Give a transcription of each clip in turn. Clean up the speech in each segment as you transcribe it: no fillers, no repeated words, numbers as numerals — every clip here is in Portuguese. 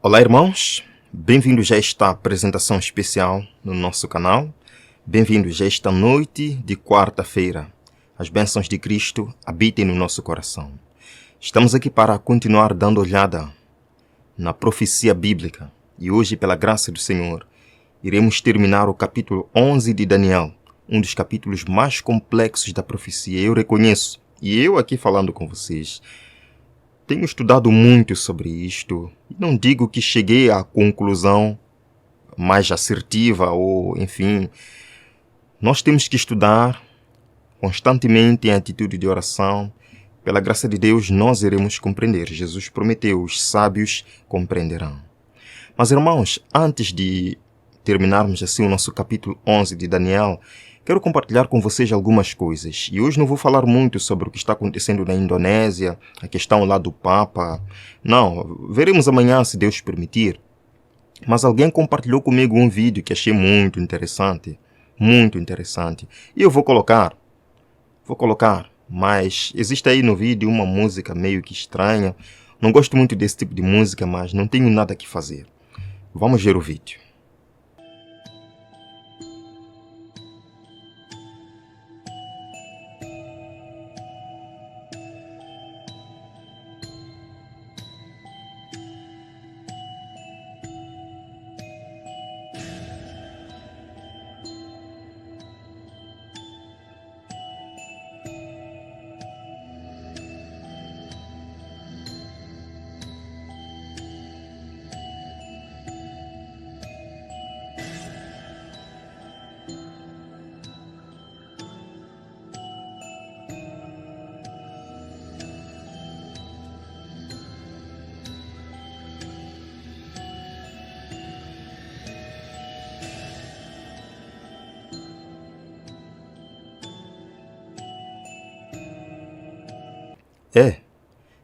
Olá, irmãos, bem-vindos a esta apresentação especial no nosso canal. Bem-vindos a esta noite de quarta-feira. As bênçãos de Cristo habitem no nosso coração. Estamos aqui para continuar dando olhada na profecia bíblica e hoje, pela graça do Senhor, iremos terminar o capítulo 11 de Daniel, um dos capítulos mais complexos da profecia. Eu reconheço, e eu aqui falando com vocês, tenho estudado muito sobre isto e não digo que cheguei à conclusão mais assertiva ou, enfim, nós temos que estudar constantemente em atitude de oração. Pela graça de Deus, nós iremos compreender. Jesus prometeu, os sábios compreenderão. Mas, irmãos, antes de terminarmos assim o nosso capítulo 11 de Daniel, quero compartilhar com vocês algumas coisas. E hoje não vou falar muito sobre o que está acontecendo na Indonésia, a questão lá do Papa. Não, veremos amanhã, se Deus permitir. Mas alguém compartilhou comigo um vídeo que achei muito interessante. Muito interessante. E eu vou colocar. Mas existe aí no vídeo uma música meio que estranha. Não gosto muito desse tipo de música, mas não tenho nada que fazer. Vamos ver o vídeo.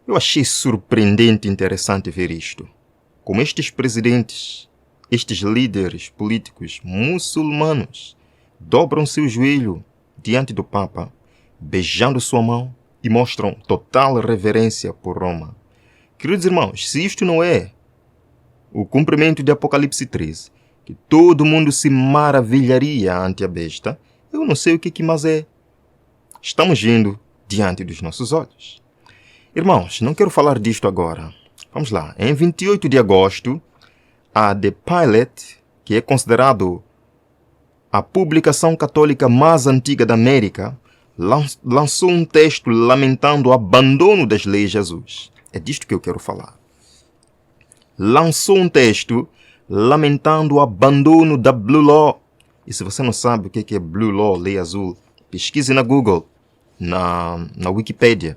Eu achei surpreendente e interessante ver isto. Como estes presidentes, estes líderes políticos muçulmanos dobram seu joelho diante do Papa, beijando sua mão e mostram total reverência por Roma. Queridos irmãos, se isto não é o cumprimento de Apocalipse 13, que todo mundo se maravilharia ante a besta, eu não sei o que mais é. Estamos vendo diante dos nossos olhos. Irmãos, não quero falar disto agora. Vamos lá. Em 28 de agosto, a The Pilot, que é considerado a publicação católica mais antiga da América, lançou um texto lamentando o abandono das leis de Jesus. É disto que eu quero falar. Lançou um texto lamentando o abandono da Blue Law. E se você não sabe o que é Blue Law, lei azul, pesquise na Google, na Wikipedia.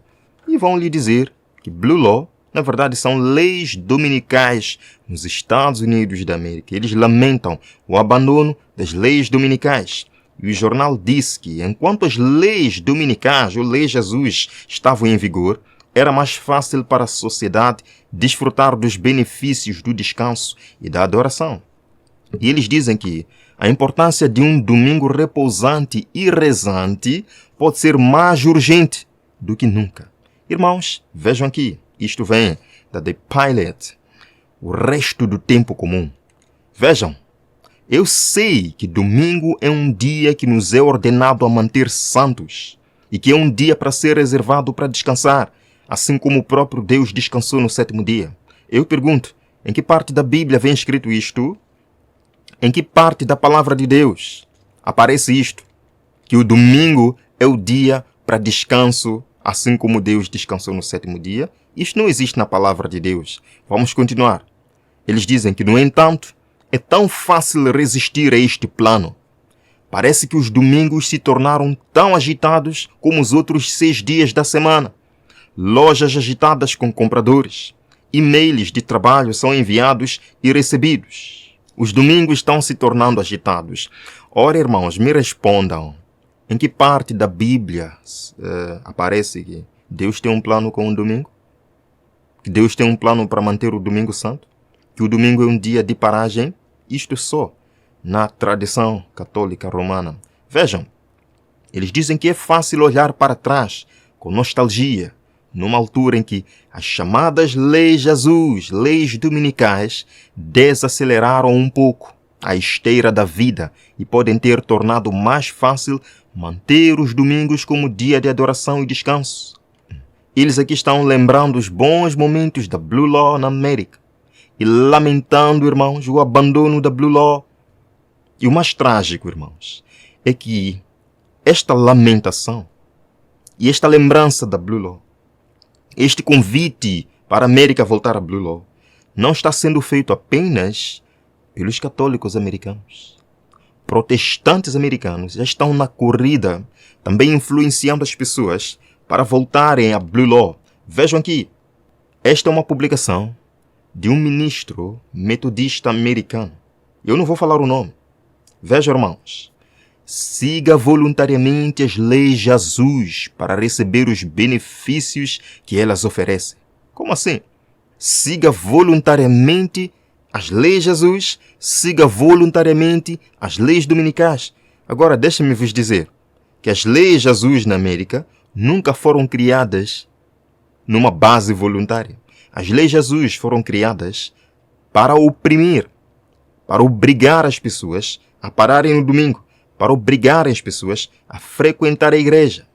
E vão lhe dizer que Blue Law, na verdade, são leis dominicais nos Estados Unidos da América. Eles lamentam o abandono das leis dominicais. E o jornal disse que, enquanto as leis dominicais, ou leis Jesus, estavam em vigor, era mais fácil para a sociedade desfrutar dos benefícios do descanso e da adoração. E eles dizem que a importância de um domingo repousante e rezante pode ser mais urgente do que nunca. Irmãos, vejam aqui, isto vem da The Pilot, o resto do tempo comum. Vejam, eu sei que domingo é um dia que nos é ordenado a manter santos e que é um dia para ser reservado para descansar, assim como o próprio Deus descansou no sétimo dia. Eu pergunto, em que parte da Bíblia vem escrito isto? Em que parte da palavra de Deus aparece isto? Que o domingo é o dia para descanso, assim como Deus descansou no sétimo dia? Isto não existe na palavra de Deus. Vamos continuar. Eles dizem que, no entanto, é tão fácil resistir a este plano. Parece que os domingos se tornaram tão agitados como os outros 6 dias da semana. Lojas agitadas com compradores. E-mails de trabalho são enviados e recebidos. Os domingos estão se tornando agitados. Ora, irmãos, me respondam. Em que parte da Bíblia aparece que Deus tem um plano com o domingo? Que Deus tem um plano para manter o domingo santo? Que o domingo é um dia de paragem? Isto só na tradição católica romana. Vejam, eles dizem que é fácil olhar para trás com nostalgia, numa altura em que as chamadas leis Jesus, leis dominicais, desaceleraram um pouco a esteira da vida e podem ter tornado mais fácil manter os domingos como dia de adoração e descanso. Eles aqui estão lembrando os bons momentos da Blue Law na América e lamentando, irmãos, o abandono da Blue Law. E o mais trágico, irmãos, é que esta lamentação e esta lembrança da Blue Law, este convite para a América voltar à Blue Law, não está sendo feito apenas pelos católicos americanos. Protestantes americanos já estão na corrida, também influenciando as pessoas para voltarem à Blue Law. Vejam aqui, esta é uma publicação de um ministro metodista americano. Eu não vou falar o nome. Vejam, irmãos. Siga voluntariamente as leis Jesus para receber os benefícios que elas oferecem. Como assim? Siga voluntariamente as leis Jesus, siga voluntariamente as leis dominicais. Agora, deixem-me vos dizer que as leis Jesus na América nunca foram criadas numa base voluntária. As leis Jesus foram criadas para oprimir, para obrigar as pessoas a pararem no domingo, para obrigar as pessoas a frequentar a igreja.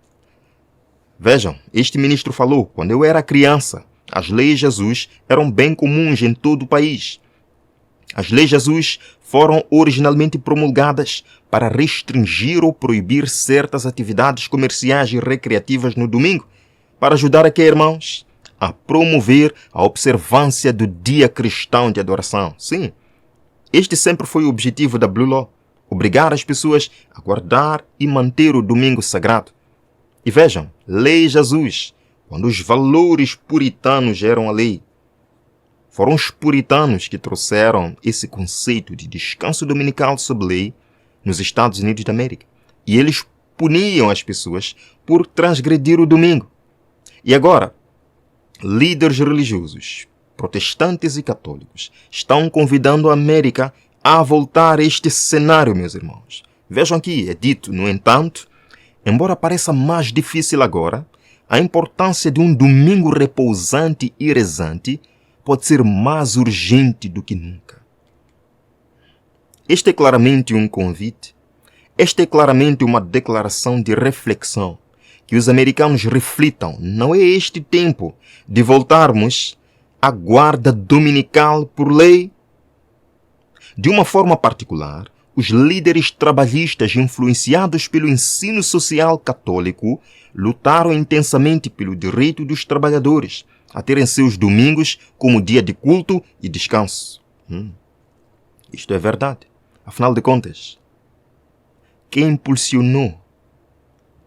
Vejam, este ministro falou, quando eu era criança, as leis Jesus eram bem comuns em todo o país. As leis Jesus foram originalmente promulgadas para restringir ou proibir certas atividades comerciais e recreativas no domingo, para ajudar aqui, irmãos, a promover a observância do dia cristão de adoração. Sim, este sempre foi o objetivo da Blue Law, obrigar as pessoas a guardar e manter o domingo sagrado. E vejam, lei Jesus, quando os valores puritanos eram a lei, foram os puritanos que trouxeram esse conceito de descanso dominical sob lei nos Estados Unidos da América. E eles puniam as pessoas por transgredir o domingo. E agora, líderes religiosos, protestantes e católicos, estão convidando a América a voltar a este cenário, meus irmãos. Vejam aqui, é dito, no entanto, embora pareça mais difícil agora, a importância de um domingo repousante e rezante pode ser mais urgente do que nunca. Este é claramente um convite, esta é claramente uma declaração de reflexão, que os americanos reflitam, não é este tempo de voltarmos à guarda dominical por lei. De uma forma particular, os líderes trabalhistas influenciados pelo ensino social católico lutaram intensamente pelo direito dos trabalhadores a terem seus domingos como dia de culto e descanso. Isto é verdade. Afinal de contas, quem impulsionou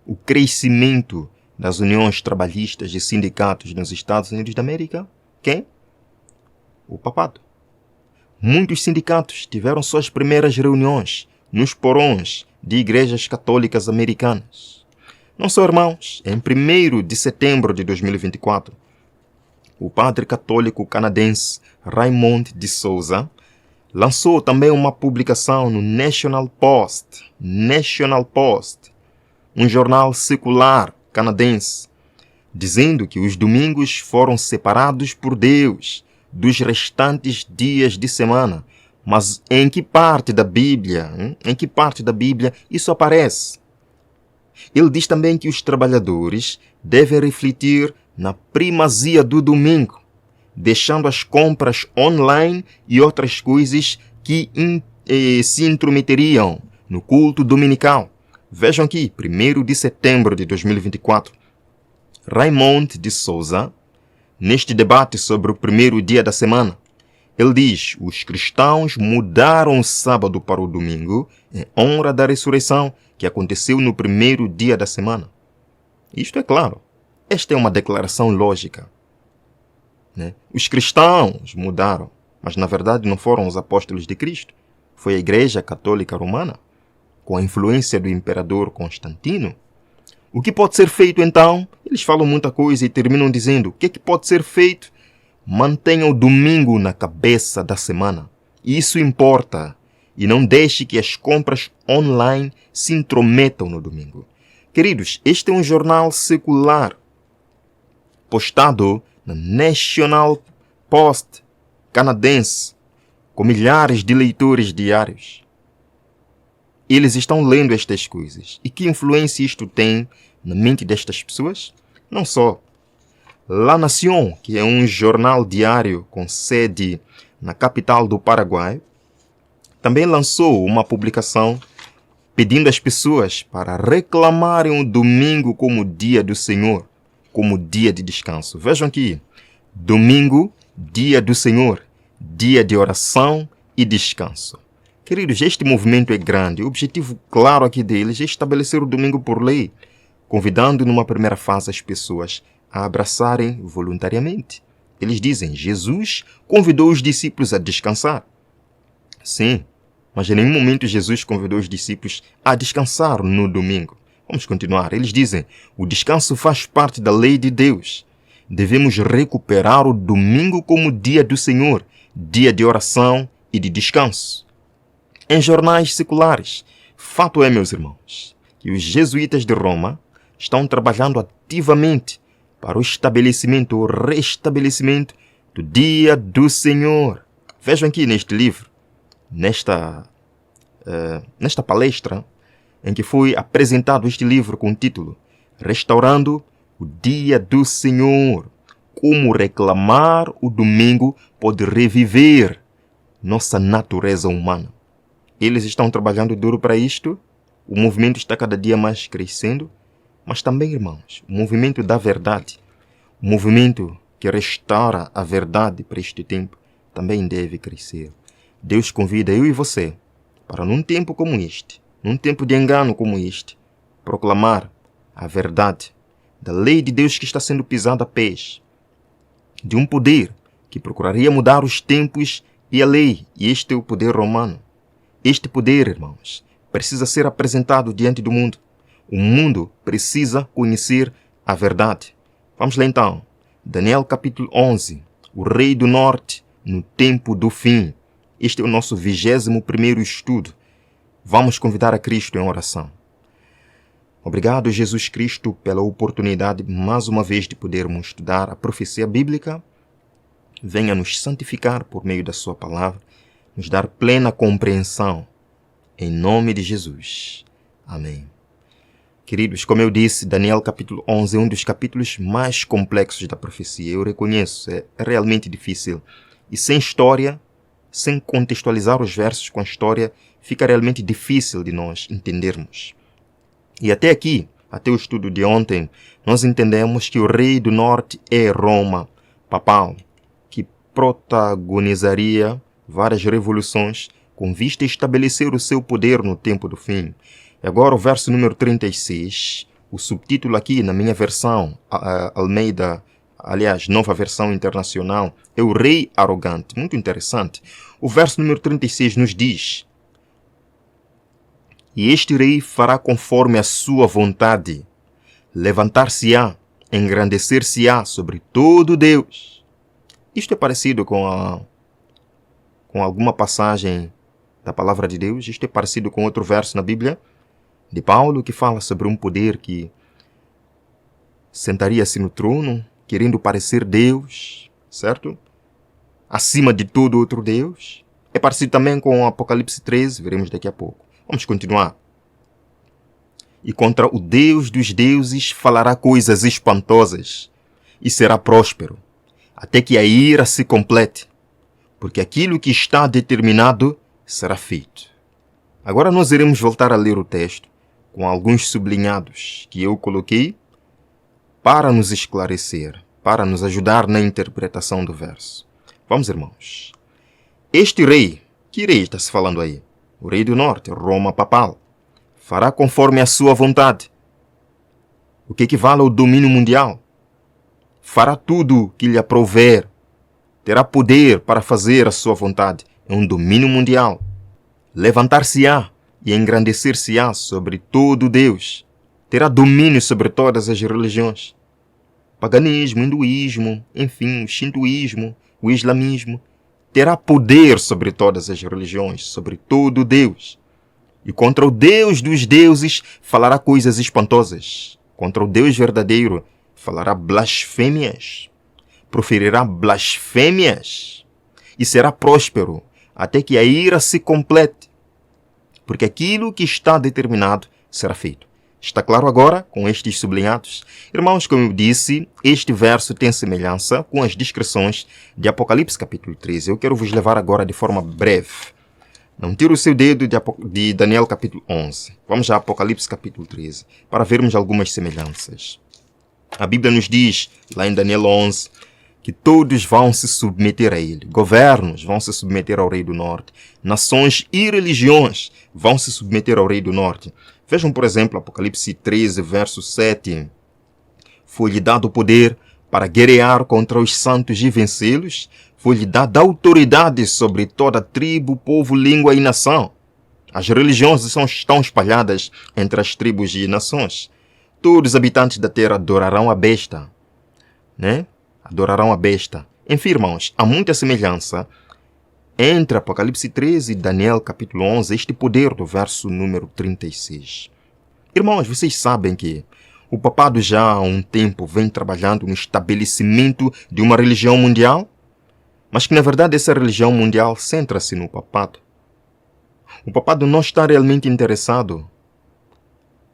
o crescimento das uniões trabalhistas e sindicatos nos Estados Unidos da América? Quem? O papado. Muitos sindicatos tiveram suas primeiras reuniões nos porões de igrejas católicas americanas. Não só, irmãos, em 1º de setembro de 2024, o padre católico canadense Raymond de Souza lançou também uma publicação no National Post, um jornal secular canadense, dizendo que os domingos foram separados por Deus dos restantes dias de semana. Mas em que parte da Bíblia isso aparece? Ele diz também que os trabalhadores devem refletir na primazia do domingo, deixando as compras online e outras coisas que se intrometeriam no culto dominical. Vejam aqui, 1º de setembro de 2024, Raymond de Souza, neste debate sobre o primeiro dia da semana, ele diz: os cristãos mudaram o sábado para o domingo em honra da ressurreição que aconteceu no primeiro dia da semana. Isto é claro. Esta é uma declaração lógica. Os cristãos mudaram, mas na verdade não foram os apóstolos de Cristo. Foi a Igreja Católica Romana, com a influência do imperador Constantino. O que pode ser feito então? Eles falam muita coisa e terminam dizendo: o que é que pode ser feito? Mantenha o domingo na cabeça da semana. Isso importa. E não deixe que as compras online se intrometam no domingo. Queridos, este é um jornal secular. postado na National Post canadense, com milhares de leitores diários. Eles estão lendo estas coisas. E que influência isto tem na mente destas pessoas? Não só. La Nación, que é um jornal diário com sede na capital do Paraguai, também lançou uma publicação pedindo às pessoas para reclamarem o domingo como dia do Senhor, como dia de descanso. Vejam aqui, domingo, dia do Senhor, dia de oração e descanso. Queridos, este movimento é grande. O objetivo claro aqui deles é estabelecer o domingo por lei, convidando numa primeira fase as pessoas a abraçarem voluntariamente. Eles dizem, Jesus convidou os discípulos a descansar. Sim, mas em nenhum momento Jesus convidou os discípulos a descansar no domingo. Vamos continuar. Eles dizem, o descanso faz parte da lei de Deus. Devemos recuperar o domingo como dia do Senhor, dia de oração e de descanso. Em jornais seculares, fato é, meus irmãos, que os jesuítas de Roma estão trabalhando ativamente para o estabelecimento ou restabelecimento do dia do Senhor. Vejam aqui neste livro, nesta palestra, em que foi apresentado este livro com o título Restaurando o Dia do Senhor. Como reclamar o domingo pode reviver nossa natureza humana. Eles estão trabalhando duro para isto. O movimento está cada dia mais crescendo. Mas também, irmãos, o movimento da verdade, o movimento que restaura a verdade para este tempo, também deve crescer. Deus convida eu e você para, num tempo como este, num tempo de engano como este, proclamar a verdade da lei de Deus que está sendo pisada a pés, de um poder que procuraria mudar os tempos e a lei, e este é o poder romano. Este poder, irmãos, precisa ser apresentado diante do mundo. O mundo precisa conhecer a verdade. Vamos lá então. Daniel capítulo 11. O rei do norte no tempo do fim. Este é o nosso 21º estudo. Vamos convidar a Cristo em oração. Obrigado, Jesus Cristo, pela oportunidade, mais uma vez, de podermos estudar a profecia bíblica. Venha nos santificar por meio da sua palavra, nos dar plena compreensão. Em nome de Jesus. Amém. Queridos, como eu disse, Daniel capítulo 11 é um dos capítulos mais complexos da profecia. Eu reconheço, é realmente difícil. E sem história, sem contextualizar os versos com a história, fica realmente difícil de nós entendermos. E até aqui, até o estudo de ontem, nós entendemos que o rei do norte é Roma papal, que protagonizaria várias revoluções com vista a estabelecer o seu poder no tempo do fim. E agora o verso número 36, o subtítulo aqui na minha versão, Almeida, aliás, nova versão internacional, é o rei arrogante. Muito interessante. O verso número 36 nos diz, e este rei fará conforme a sua vontade, levantar-se-á, engrandecer-se-á sobre todo Deus. Isto é parecido com alguma passagem da palavra de Deus. Isto é parecido com outro verso na Bíblia de Paulo, que fala sobre um poder que sentaria-se no trono, querendo parecer Deus, certo? Acima de todo outro Deus. É parecido também com o Apocalipse 13, veremos daqui a pouco. Vamos continuar. E contra o Deus dos deuses falará coisas espantosas, e será próspero, até que a ira se complete, porque aquilo que está determinado será feito. Agora nós iremos voltar a ler o texto, com alguns sublinhados que eu coloquei para nos esclarecer, para nos ajudar na interpretação do verso. Vamos, irmãos. Este rei, que rei está se falando aí? O rei do norte, Roma papal, fará conforme a sua vontade, o que equivale ao domínio mundial. Fará tudo que lhe aprouver, terá poder para fazer a sua vontade. É um domínio mundial. Levantar-se-á e engrandecer-se-á sobre todo Deus. Terá domínio sobre todas as religiões. Paganismo, hinduísmo, enfim, o shintoísmo, o islamismo. Terá poder sobre todas as religiões, sobre todo Deus. E contra o Deus dos deuses falará coisas espantosas. Contra o Deus verdadeiro falará blasfêmias, proferirá blasfêmias e será próspero até que a ira se complete, porque aquilo que está determinado será feito. Está claro agora com estes sublinhados? Irmãos, como eu disse, este verso tem semelhança com as descrições de Apocalipse capítulo 13. Eu quero vos levar agora de forma breve. Não tire o seu dedo de Daniel capítulo 11. Vamos a Apocalipse capítulo 13 para vermos algumas semelhanças. A Bíblia nos diz, lá em Daniel 11, que todos vão se submeter a ele. Governos vão se submeter ao Rei do Norte. Nações e religiões vão se submeter ao Rei do Norte. Vejam, por exemplo, Apocalipse 13, verso 7. Foi-lhe dado o poder para guerrear contra os santos e vencê-los. Foi-lhe dada autoridade sobre toda tribo, povo, língua e nação. As religiões estão espalhadas entre as tribos e nações. Todos os habitantes da terra adorarão a besta, né? Adorarão a besta. Enfim, irmãos, há muita semelhança entre Apocalipse 13 e Daniel capítulo 11, este poder do verso número 36. Irmãos, vocês sabem que o papado já há um tempo vem trabalhando no estabelecimento de uma religião mundial, mas que na verdade essa religião mundial centra-se no papado. O papado não está realmente interessado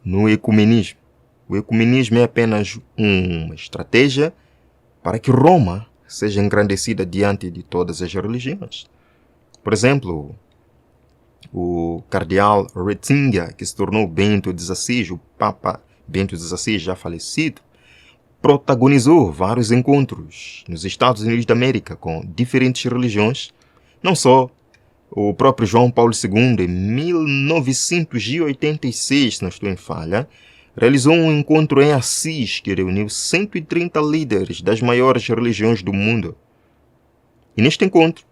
no ecumenismo. O ecumenismo é apenas uma estratégia para que Roma seja engrandecida diante de todas as religiões. Por exemplo, o cardeal Ratzinger, que se tornou Bento XVI, o Papa Bento XVI já falecido, protagonizou vários encontros nos Estados Unidos da América com diferentes religiões. Não só o próprio João Paulo II, em 1986, se não estou em falha, realizou um encontro em Assis que reuniu 130 líderes das maiores religiões do mundo. E neste encontro,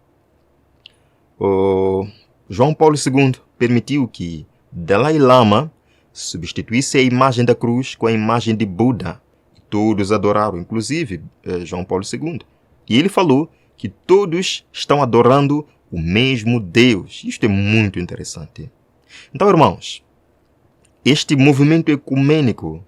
João Paulo II permitiu que Dalai Lama substituísse a imagem da cruz com a imagem de Buda. E todos adoraram, inclusive João Paulo II. E ele falou que todos estão adorando o mesmo Deus. Isto é muito interessante. Então, irmãos, este movimento ecumênico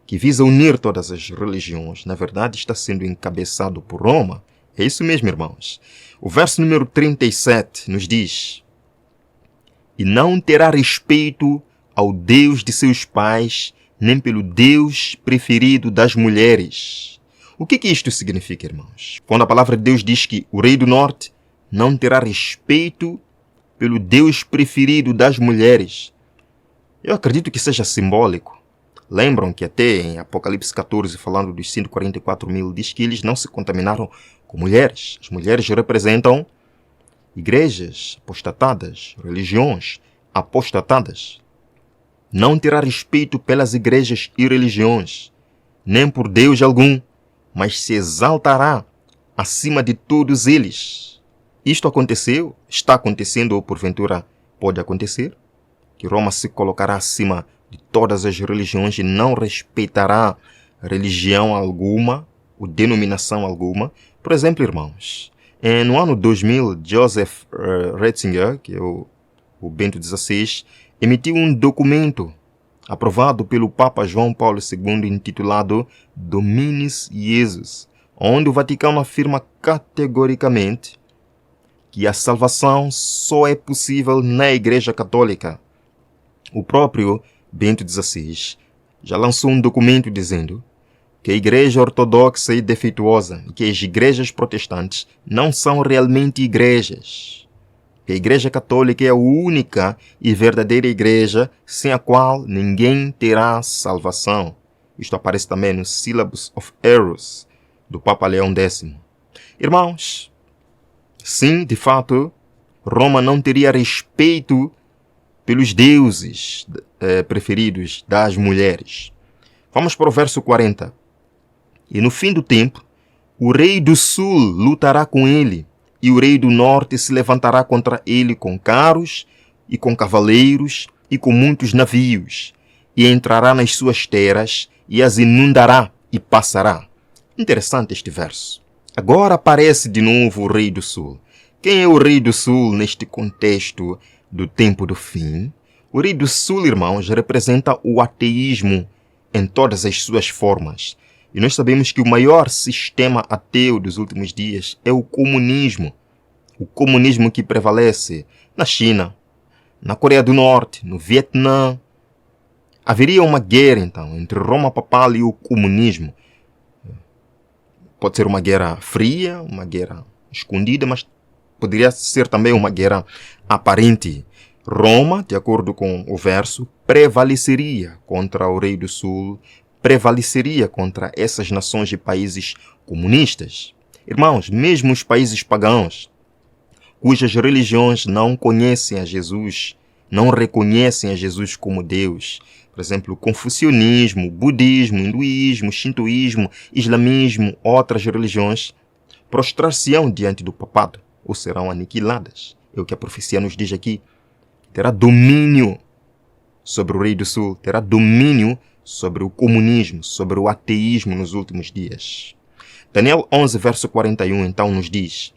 que visa unir todas as religiões, na verdade está sendo encabeçado por Roma. É isso mesmo, irmãos. O verso número 37 nos diz: e não terá respeito ao Deus de seus pais, nem pelo Deus preferido das mulheres. O que isto significa, irmãos? Quando a palavra de Deus diz que o Rei do Norte não terá respeito pelo Deus preferido das mulheres, eu acredito que seja simbólico. Lembram que até em Apocalipse 14, falando dos 144 mil, diz que eles não se contaminaram com mulheres. As mulheres representam igrejas apostatadas, religiões apostatadas. Não terá respeito pelas igrejas e religiões, nem por Deus algum, mas se exaltará acima de todos eles. Isto aconteceu, está acontecendo ou porventura pode acontecer? Que Roma se colocará acima de todas as religiões e não respeitará religião alguma ou denominação alguma. Por exemplo, irmãos, no ano 2000, Joseph Ratzinger, que é o Bento XVI, emitiu um documento aprovado pelo Papa João Paulo II intitulado Dominis Iesus, onde o Vaticano afirma categoricamente que a salvação só é possível na Igreja Católica. O próprio Bento XVI já lançou um documento dizendo que a Igreja Ortodoxa é defeituosa e que as igrejas protestantes não são realmente igrejas. Que a Igreja Católica é a única e verdadeira igreja sem a qual ninguém terá salvação. Isto aparece também no Syllabus of Errors do Papa Leão X. Irmãos, sim, de fato, Roma não teria respeito pelos deuses preferidos das mulheres. Vamos para o verso 40. E no fim do tempo, o rei do sul lutará com ele, e o rei do norte se levantará contra ele com carros, e com cavaleiros, e com muitos navios, e entrará nas suas terras, e as inundará, e passará. Interessante este verso. Agora aparece de novo o rei do sul. Quem é o rei do sul neste contexto do tempo do fim? O rei do sul, irmãos, representa o ateísmo em todas as suas formas. E nós sabemos que o maior sistema ateu dos últimos dias é o comunismo. O comunismo que prevalece na China, na Coreia do Norte, no Vietnã. Haveria uma guerra, então, entre Roma Papal e o comunismo. Pode ser uma guerra fria, uma guerra escondida, mas poderia ser também uma guerra aparente. Roma, de acordo com o verso, prevaleceria contra o Rei do Sul, prevaleceria contra essas nações e países comunistas. Irmãos, mesmo os países pagãos, cujas religiões não conhecem a Jesus, não reconhecem a Jesus como Deus, por exemplo, o confucionismo, budismo, hinduísmo, shintoísmo, islamismo, outras religiões, prostrar-se-ão diante do papado ou serão aniquiladas. É o que a profecia nos diz aqui. Terá domínio sobre o Rei do Sul, terá domínio sobre o comunismo, sobre o ateísmo nos últimos dias. Daniel 11, verso 41, então, nos diz: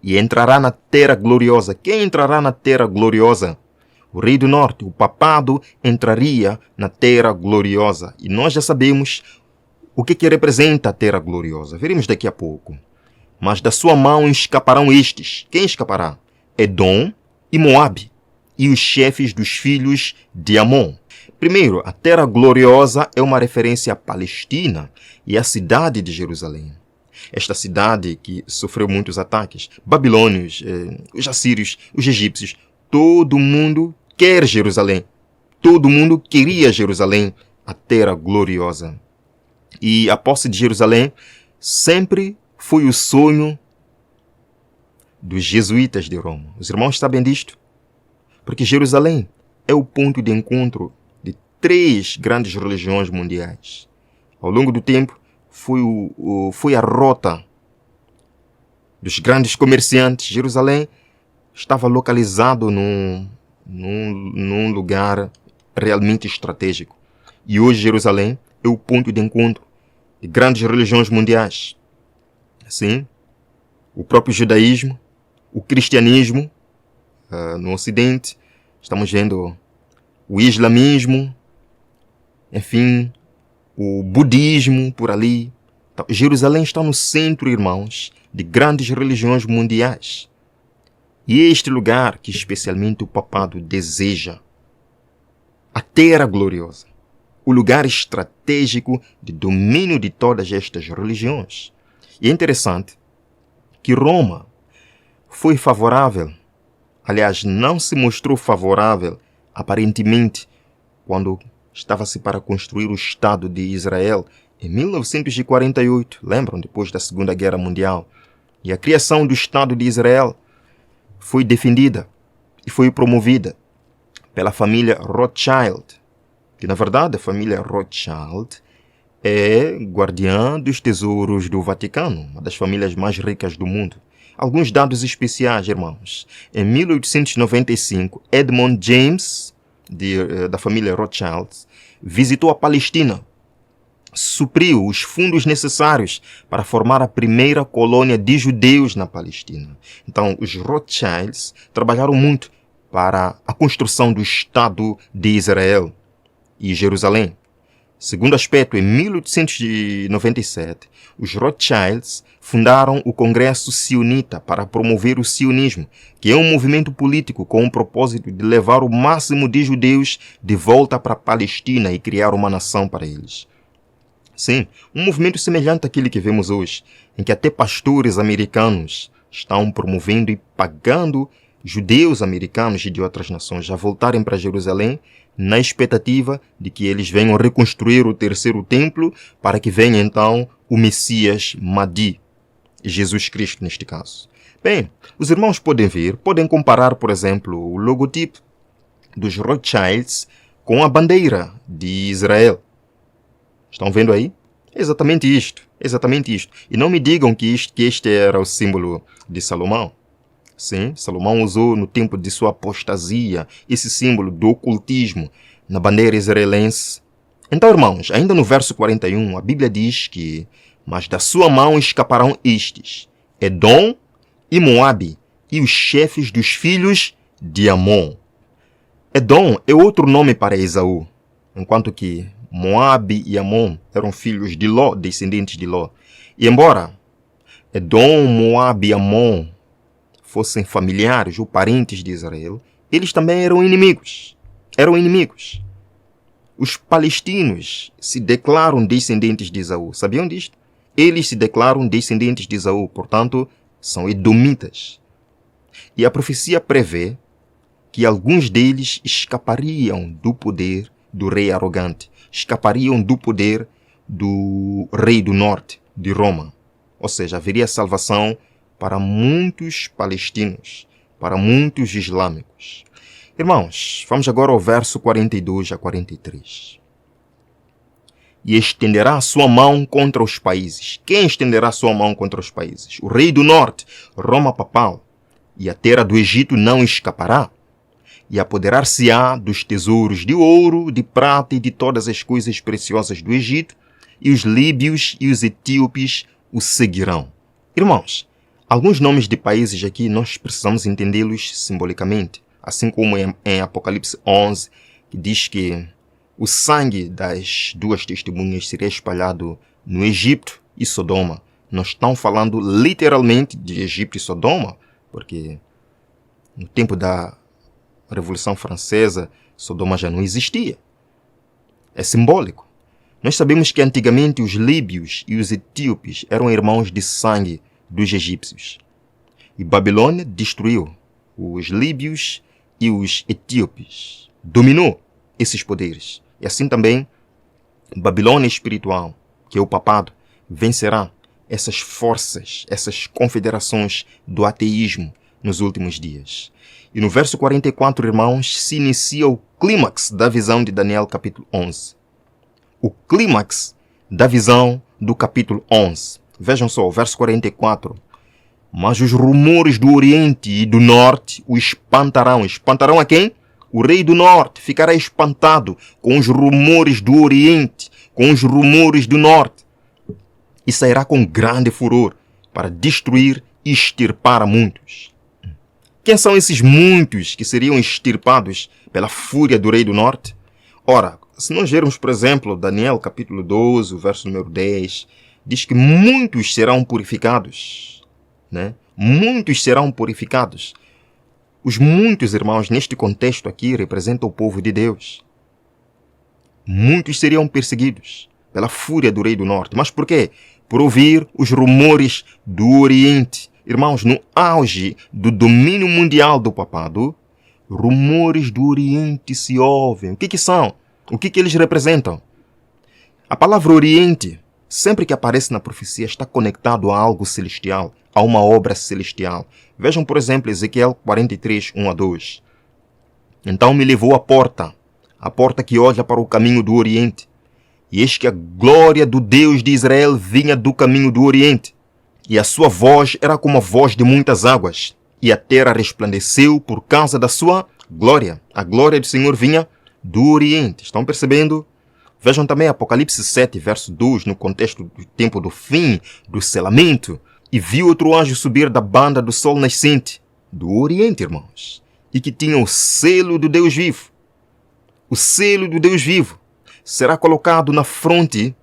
e entrará na terra gloriosa. Quem entrará na terra gloriosa? O Rei do Norte, o papado, entraria na terra gloriosa. E nós já sabemos o que representa a terra gloriosa. Veremos daqui a pouco. Mas da sua mão escaparão estes. Quem escapará? Edom e Moabe, e os chefes dos filhos de Amon. Primeiro, a terra gloriosa é uma referência à Palestina e à cidade de Jerusalém. Esta cidade que sofreu muitos ataques, babilônios, os assírios, os egípcios, todo mundo quer Jerusalém. Todo mundo queria Jerusalém, a terra gloriosa. E a posse de Jerusalém sempre foi o sonho dos jesuítas de Roma. Os irmãos sabem disto? Porque Jerusalém é o ponto de encontro de 3 grandes religiões mundiais. Ao longo do tempo, foi a rota dos grandes comerciantes. Jerusalém estava localizado num lugar realmente estratégico. E hoje Jerusalém é o ponto de encontro de grandes religiões mundiais. Sim, o próprio judaísmo, o cristianismo no Ocidente, estamos vendo o islamismo, enfim, o budismo por ali. Então, Jerusalém está no centro, irmãos, de grandes religiões mundiais. E é este lugar que especialmente o papado deseja. A terra gloriosa, o lugar estratégico de domínio de todas estas religiões. E é interessante que Roma foi favorável, aliás, não se mostrou favorável, aparentemente, quando estava-se para construir o Estado de Israel em 1948, lembram, depois da Segunda Guerra Mundial. E a criação do Estado de Israel foi defendida e foi promovida pela família Rothschild, que na verdade a família Rothschild é guardiã dos tesouros do Vaticano, uma das famílias mais ricas do mundo. Alguns dados especiais, irmãos. Em 1895, Edmund James, da família Rothschild, visitou a Palestina, supriu os fundos necessários para formar a primeira colônia de judeus na Palestina. Então, os Rothschilds trabalharam muito para a construção do Estado de Israel e Jerusalém. Segundo aspecto, em 1897, os Rothschilds fundaram o Congresso Sionita para promover o sionismo, que é um movimento político com o propósito de levar o máximo de judeus de volta para a Palestina e criar uma nação para eles. Sim, um movimento semelhante àquele que vemos hoje, em que até pastores americanos estão promovendo e pagando judeus americanos e de outras nações a voltarem para Jerusalém na expectativa de que eles venham reconstruir o terceiro templo para que venha então o Messias Mahdi, Jesus Cristo neste caso. Bem, os irmãos podem ver, podem comparar, por exemplo, o logotipo dos Rothschilds com a bandeira de Israel. Estão vendo aí? É exatamente isto, exatamente isto. E não me digam que este era o símbolo de Salomão. Sim, Salomão usou no tempo de sua apostasia esse símbolo do ocultismo na bandeira israelense. Então, irmãos, ainda no verso 41, a Bíblia diz que mas da sua mão escaparão estes, Edom e Moabe, e os chefes dos filhos de Amon. Edom é outro nome para Esaú, enquanto que Moabe e Amon eram filhos de Ló, descendentes de Ló. E embora Edom, Moabe e Amon fossem familiares ou parentes de Israel, eles também eram inimigos. Os palestinos se declaram descendentes de Esaú. Sabiam disto? Eles se declaram descendentes de Esaú, portanto, são edomitas. E a profecia prevê que alguns deles escapariam do poder do rei arrogante, escapariam do poder do rei do norte, de Roma. Ou seja, haveria salvação para muitos palestinos, para muitos islâmicos. Irmãos, vamos agora ao verso 42 a 43. E estenderá a sua mão contra os países. Quem estenderá a sua mão contra os países? O rei do norte, Roma papal. E a terra do Egito não escapará. E apoderar-se-á dos tesouros de ouro, de prata e de todas as coisas preciosas do Egito, e os líbios e os etíopes o seguirão. Irmãos, alguns nomes de países aqui nós precisamos entendê-los simbolicamente. Assim como em Apocalipse 11, que diz que o sangue das duas testemunhas seria espalhado no Egito e Sodoma. Não estão falando literalmente de Egito e Sodoma, porque no tempo da Revolução Francesa, Sodoma já não existia. É simbólico. Nós sabemos que antigamente os líbios e os etíopes eram irmãos de sangue dos egípcios. E Babilônia destruiu os líbios e os etíopes. Dominou esses poderes. E assim também, Babilônia espiritual, que é o papado, vencerá essas forças, essas confederações do ateísmo nos últimos dias. E no verso 44, irmãos, se inicia o clímax da visão de Daniel capítulo 11. O clímax da visão do capítulo 11. Vejam só, o verso 44. Mas os rumores do Oriente e do Norte o espantarão. Espantarão a quem? O rei do Norte ficará espantado com os rumores do Oriente, com os rumores do Norte. E sairá com grande furor para destruir e extirpar a muitos. Quem são esses muitos que seriam extirpados pela fúria do rei do Norte? Ora, se nós vermos, por exemplo, Daniel capítulo 12, verso número 10, diz que muitos serão purificados. Muitos serão purificados. Os muitos, irmãos, neste contexto aqui, representam o povo de Deus. Muitos seriam perseguidos pela fúria do rei do norte. Mas por quê? Por ouvir os rumores do Oriente. Irmãos, no auge do domínio mundial do papado, rumores do Oriente se ouvem. O que são? O que eles representam? A palavra Oriente, sempre que aparece na profecia, está conectado a algo celestial, a uma obra celestial. Vejam, por exemplo, Ezequiel 43, 1 a 2. Então me levou à porta que olha para o caminho do Oriente. E eis que a glória do Deus de Israel vinha do caminho do Oriente. E a sua voz era como a voz de muitas águas. E a terra resplandeceu por causa da sua glória. A glória do Senhor vinha do Oriente. Estão percebendo? Vejam também Apocalipse 7, verso 2, no contexto do tempo do fim, do selamento. E viu outro anjo subir da banda do sol nascente, do Oriente, irmãos, e que tinha o selo do Deus vivo. O selo do Deus vivo será colocado na fronte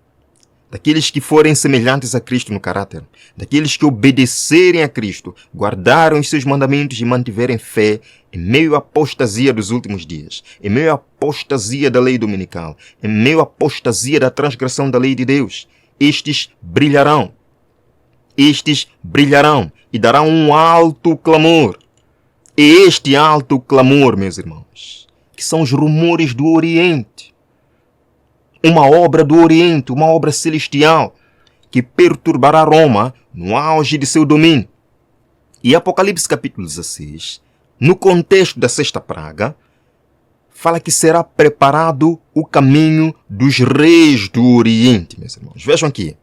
daqueles que forem semelhantes a Cristo no caráter, daqueles que obedecerem a Cristo, guardaram os seus mandamentos e mantiverem fé em meio à apostasia dos últimos dias, em meio à apostasia da lei dominical, em meio à apostasia da transgressão da lei de Deus. Estes brilharão e darão um alto clamor. E este alto clamor, meus irmãos, que são os rumores do Oriente, uma obra do Oriente, uma obra celestial, que perturbará Roma no auge de seu domínio. E Apocalipse capítulo 16, no contexto da sexta praga, fala que será preparado o caminho dos reis do Oriente, meus irmãos. Vejam aqui,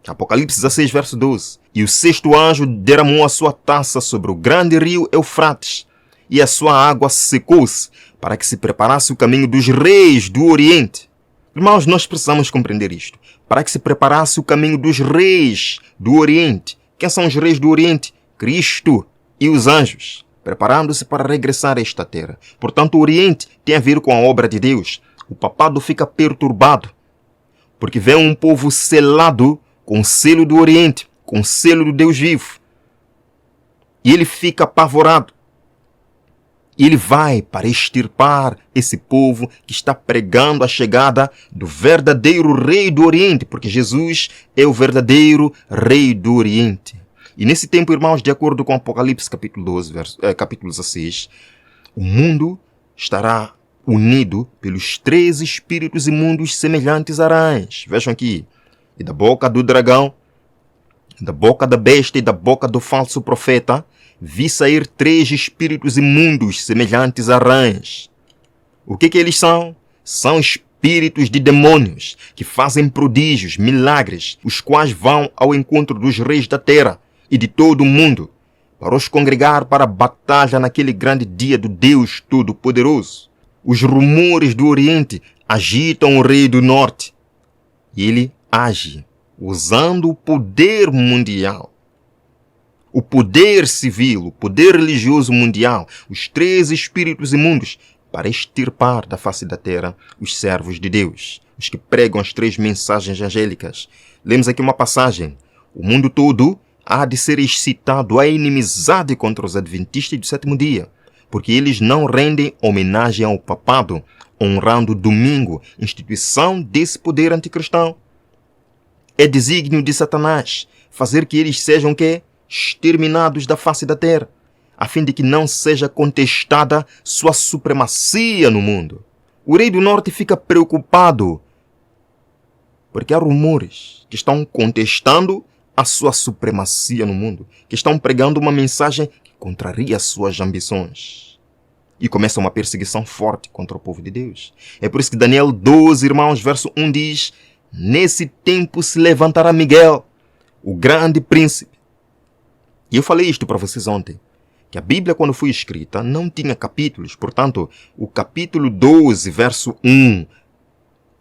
Apocalipse 16, verso 12. E o sexto anjo derramou a sua taça sobre o grande rio Eufrates, e a sua água secou-se, para que se preparasse o caminho dos reis do Oriente. Irmãos, nós precisamos compreender isto. Para que se preparasse o caminho dos reis do Oriente. Quem são os reis do Oriente? Cristo e os anjos, preparando-se para regressar a esta terra. Portanto, o Oriente tem a ver com a obra de Deus. O papado fica perturbado porque vê um povo selado com o selo do Oriente, com o selo do Deus vivo. E ele fica apavorado. E ele vai para extirpar esse povo que está pregando a chegada do verdadeiro rei do Oriente, porque Jesus é o verdadeiro rei do Oriente. E nesse tempo, irmãos, de acordo com Apocalipse capítulo 12, capítulo 16, o mundo estará unido pelos 3 espíritos imundos semelhantes a rãs. Vejam aqui. E da boca do dragão, da boca da besta e da boca do falso profeta, vi sair 3 espíritos imundos semelhantes a rãs. O que eles são? São espíritos de demônios que fazem prodígios, milagres, os quais vão ao encontro dos reis da terra e de todo o mundo, para os congregar para a batalha naquele grande dia do Deus Todo-Poderoso. Os rumores do Oriente agitam o rei do Norte. E ele age usando o poder mundial, o poder civil, o poder religioso mundial, os 3 espíritos imundos, para extirpar da face da terra os servos de Deus, os que pregam as 3 mensagens angélicas. Lemos aqui uma passagem. O mundo todo há de ser excitado à inimizade contra os adventistas do 7º dia, porque eles não rendem homenagem ao papado, honrando o domingo, instituição desse poder anticristão. É desígnio de Satanás fazer que eles sejam exterminados da face da terra, a fim de que não seja contestada sua supremacia no mundo. O rei do norte fica preocupado, porque há rumores que estão contestando a sua supremacia no mundo, que estão pregando uma mensagem que contraria suas ambições. E começa uma perseguição forte contra o povo de Deus. É por isso que Daniel 12, irmãos, verso 1 diz: nesse tempo se levantará Miguel, o grande príncipe. E eu falei isto para vocês ontem, que a Bíblia, quando foi escrita, não tinha capítulos. Portanto, o capítulo 12, verso 1,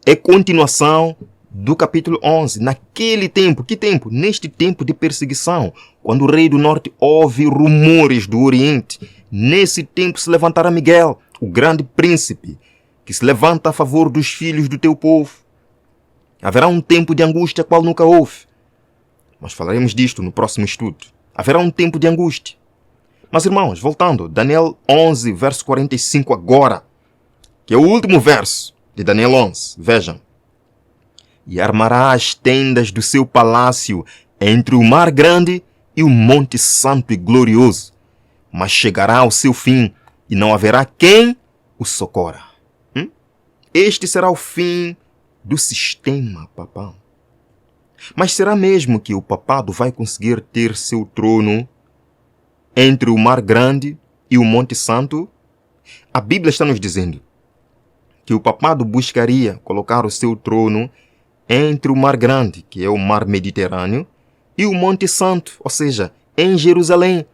é continuação do capítulo 11. Naquele tempo, que tempo? Neste tempo de perseguição, quando o rei do norte ouve rumores do Oriente, nesse tempo se levantará Miguel, o grande príncipe, que se levanta a favor dos filhos do teu povo. Haverá um tempo de angústia qual nunca houve. Mas falaremos disto no próximo estudo. Haverá um tempo de angústia. Mas, irmãos, voltando, Daniel 11, verso 45 agora, que é o último verso de Daniel 11. Vejam. E armará as tendas do seu palácio entre o mar grande e o monte santo e glorioso, mas chegará ao seu fim e não haverá quem o socorra. Este será o fim do sistema papal. Mas será mesmo que o papado vai conseguir ter seu trono entre o mar grande e o monte santo? A Bíblia está nos dizendo que o papado buscaria colocar o seu trono entre o mar grande, que é o mar Mediterrâneo, e o monte santo, ou seja, em Jerusalém.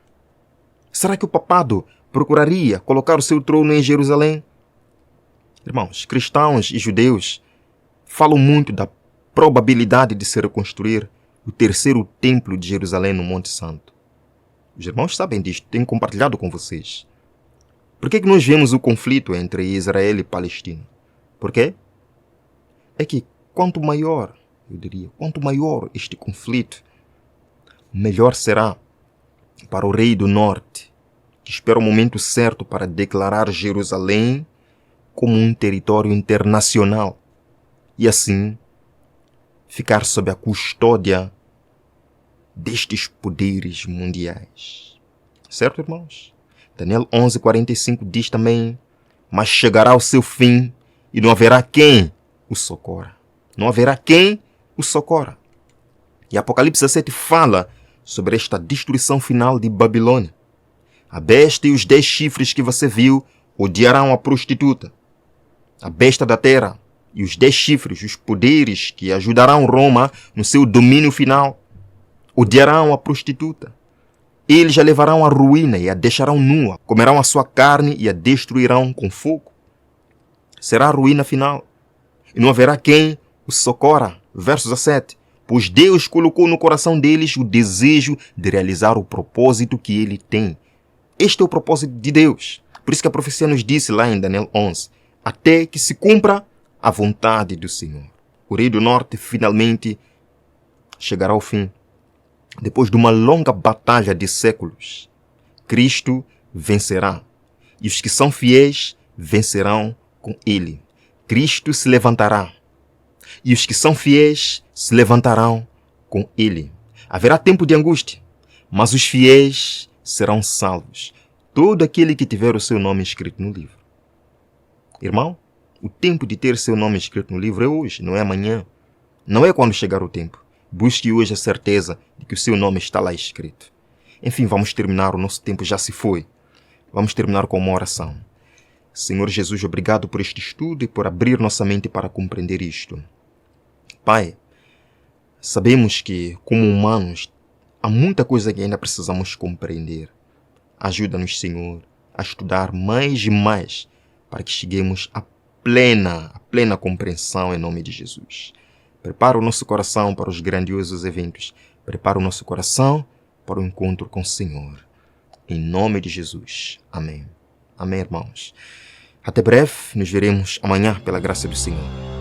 Será que o papado procuraria colocar o seu trono em Jerusalém? Irmãos, cristãos e judeus falam muito da probabilidade de se reconstruir o 3º templo de Jerusalém no Monte Santo. Os irmãos sabem disto, tenho compartilhado com vocês. Por que nós vemos o conflito entre Israel e Palestina? Por quê? É que quanto maior este conflito, melhor será para o rei do norte, que espera o momento certo para declarar Jerusalém como um território internacional e assim ficar sob a custódia destes poderes mundiais. Certo, irmãos? Daniel 11:45 diz também: mas chegará ao seu fim e não haverá quem o socorra. Não haverá quem o socorra. E Apocalipse 17 fala sobre esta destruição final de Babilônia. A besta e os 10 chifres que você viu odiarão a prostituta. A besta da terra e os 10 chifres, os poderes que ajudarão Roma no seu domínio final, odiarão a prostituta. Eles a levarão à ruína e a deixarão nua, comerão a sua carne e a destruirão com fogo. Será a ruína final. E não haverá quem o socorra. Verso 17. Pois Deus colocou no coração deles o desejo de realizar o propósito que ele tem. Este é o propósito de Deus. Por isso que a profecia nos disse lá em Daniel 11. Até que se cumpra a vontade do Senhor. O Rei do Norte finalmente chegará ao fim. Depois de uma longa batalha de séculos, Cristo vencerá. E os que são fiéis vencerão com Ele. Cristo se levantará. E os que são fiéis se levantarão com Ele. Haverá tempo de angústia, mas os fiéis serão salvos. Todo aquele que tiver o seu nome escrito no livro. Irmão, o tempo de ter seu nome escrito no livro é hoje, não é amanhã. Não é quando chegar o tempo. Busque hoje a certeza de que o seu nome está lá escrito. Enfim, vamos terminar, o nosso tempo já se foi. Vamos terminar com uma oração. Senhor Jesus, obrigado por este estudo e por abrir nossa mente para compreender isto. Pai, sabemos que, como humanos, há muita coisa que ainda precisamos compreender. Ajuda-nos, Senhor, a estudar mais e mais para que cheguemos à plena compreensão em nome de Jesus. Prepara o nosso coração para os grandiosos eventos. Prepara o nosso coração para o encontro com o Senhor. Em nome de Jesus. Amém. Amém, irmãos. Até breve, nos veremos amanhã pela graça do Senhor.